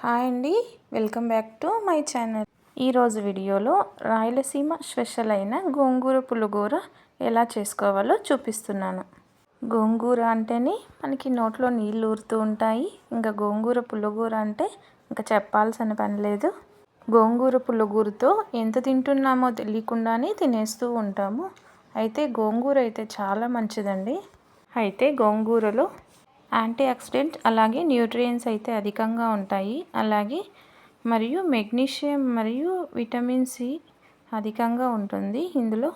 Hi అండి, welcome back to my channel. ఈరోజు వీడియోలో రాయలసీమ స్పెషల్ అయిన గోంగూర పులిహోర ఎలా చేసుకోవాలో చూపిస్తున్నాను. గోంగూర అంటేనే మనకి నోట్లో నీళ్ళు ఊరుతూ ఉంటాయి. ఇంకా గోంగూర పులిహోర అంటే ఇంకా చెప్పాల్సిన పని లేదు. గోంగూర పులిహోరతో ఎంత తింటున్నామో తెలియకుండానే తినేస్తూ ఉంటాము. అయితే గోంగూర అయితే చాలా మంచిదండి. అయితే గోంగూరలో యాంటీ ఆక్సిడెంట్ అలాగే న్యూట్రియన్స్ అయితే అధికంగా ఉంటాయి. అలాగే మరియు మెగ్నీషియం మరియు విటమిన్ సి అధికంగా ఉంటుంది. ఇందులో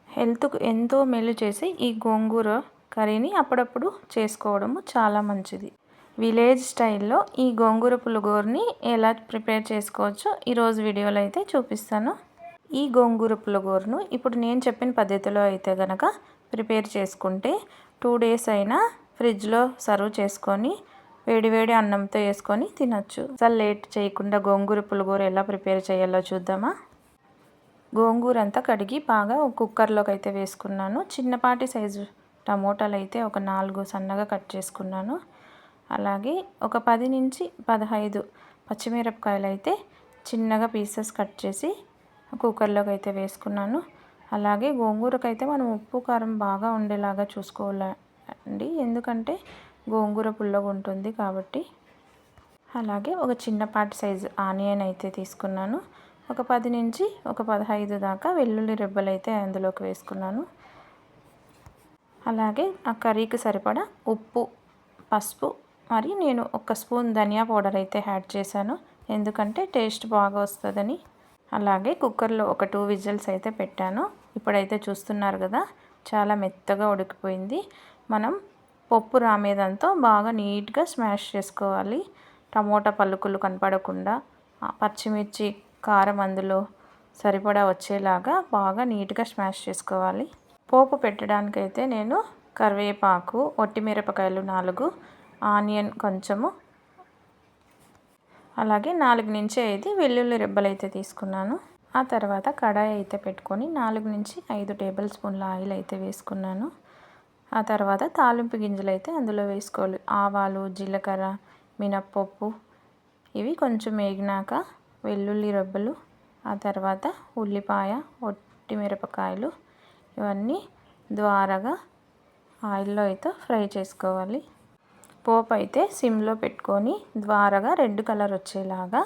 హెల్త్కు ఎంతో మేలు చేసి ఈ గోంగూర కర్రీని అప్పుడప్పుడు చేసుకోవడము చాలా మంచిది. విలేజ్ స్టైల్లో ఈ గోంగూర పులిహోరని ఎలా ప్రిపేర్ చేసుకోవచ్చో ఈరోజు వీడియోలో అయితే చూపిస్తాను. ఈ గోంగూర పులిహోరను ఇప్పుడు నేను చెప్పిన పద్ధతిలో అయితే కనుక ప్రిపేర్ చేసుకుంటే 2 days అయినా ఫ్రిడ్జ్లో సర్వ్ చేసుకొని వేడివేడి అన్నంతో వేసుకొని తినొచ్చు. అసలు లేట్ చేయకుండా గోంగూర పులిహోర ఎలా ప్రిపేర్ చేయాలో చూద్దామా. గోంగూర అంతా కడిగి బాగా కుక్కర్లోకి అయితే వేసుకున్నాను. చిన్నపాటి సైజు టమోటాలు అయితే ఒక 4 సన్నగా కట్ చేసుకున్నాను. అలాగే ఒక 10 నుంచి 15 పచ్చిమిరపకాయలు అయితే చిన్నగా పీసెస్ కట్ చేసి కుక్కర్లోకి అయితే వేసుకున్నాను. అలాగే గోంగూరకైతే మనం ఉప్పు కారం బాగా ఉండేలాగా చూసుకోవాలండి, ఎందుకంటే గోంగూర పుల్లగా ఉంటుంది కాబట్టి. అలాగే ఒక చిన్నపాటి సైజు ఆనియన్ అయితే తీసుకున్నాను. ఒక 10 నుంచి ఒక 15 దాకా వెల్లుల్లి రెబ్బలు అయితే అందులోకి వేసుకున్నాను. అలాగే ఆ కర్రీకి సరిపడా ఉప్పు, పసుపు, మరి నేను 1 స్పూన్ ధనియా పౌడర్ అయితే యాడ్ చేశాను, ఎందుకంటే టేస్ట్ బాగా వస్తుందని. అలాగే కుక్కర్లో ఒక 2 విజిల్స్ అయితే పెట్టాను. ఇప్పుడైతే చూస్తున్నారు కదా, చాలా మెత్తగా ఉడికిపోయింది. మనం పప్పు రామేదంతో బాగా నీట్గా స్మాష్ చేసుకోవాలి. టమోటా పలుకులు కనపడకుండా, పచ్చిమిర్చి కారం అందులో సరిపడా వచ్చేలాగా బాగా నీట్గా స్మాష్ చేసుకోవాలి. పోపు పెట్టడానికైతే నేను కరివేపాకు, ఒట్టిమిరపకాయలు 4, ఆనియన్ కొంచెము, అలాగే 4 నుంచి 5 వెల్లుల్లి రెబ్బలు అయితే తీసుకున్నాను. ఆ తర్వాత కడాయి అయితే పెట్టుకొని 4 నుంచి 5 టేబుల్ స్పూన్ల ఆయిల్ అయితే వేసుకున్నాను. ఆ తర్వాత తాలింపు గింజలు అయితే అందులో వేసుకోవాలి. ఆవాలు, జీలకర్ర, మినప్పప్పు ఇవి కొంచెం వేగినాక వెల్లుల్లి రెబ్బలు, ఆ తర్వాత ఉల్లిపాయ, ఒట్టిమిరపకాయలు ఇవన్నీ ద్వారగా ఆయిల్లో అయితే ఫ్రై చేసుకోవాలి. పోపు అయితే సిమ్లో పెట్టుకొని ద్వారగా రెడ్ కలర్ వచ్చేలాగా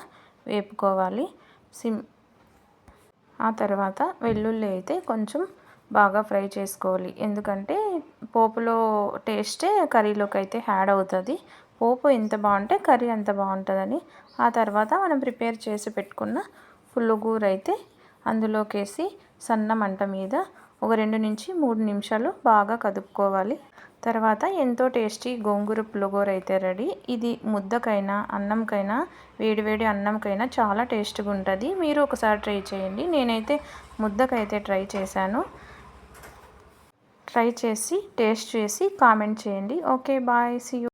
వేపుకోవాలి. ఆ తర్వాత వెల్లుల్లి అయితే కొంచెం బాగా ఫ్రై చేసుకోవాలి, ఎందుకంటే పోపులో టేస్టే కర్రీలోకి అయితే యాడ్ అవుతుంది. పోపు ఎంత బాగుంటే కర్రీ అంత బాగుంటుందని. ఆ తర్వాత మనం ప్రిపేర్ చేసి పెట్టుకున్న పులిహోర అయితే అందులోకి వేసి సన్న మంట మీద ఒక 2 నుంచి 3 నిమిషాలు బాగా కదుపుకోవాలి. తర్వాత ఎంతో టేస్టీ గోంగూర పులిహోర అయితే రెడీ. ఇది ముద్దకైనా అన్నంకైనా వేడివేడి అన్నంకైనా చాలా టేస్ట్గా ఉంటుంది. మీరు ఒకసారి ట్రై చేయండి. నేనైతే ముద్దకైతే ట్రై చేశాను. ట్రై చేసి టేస్ట్ చేసి కామెంట్ చేయండి. Okay, bye, see you.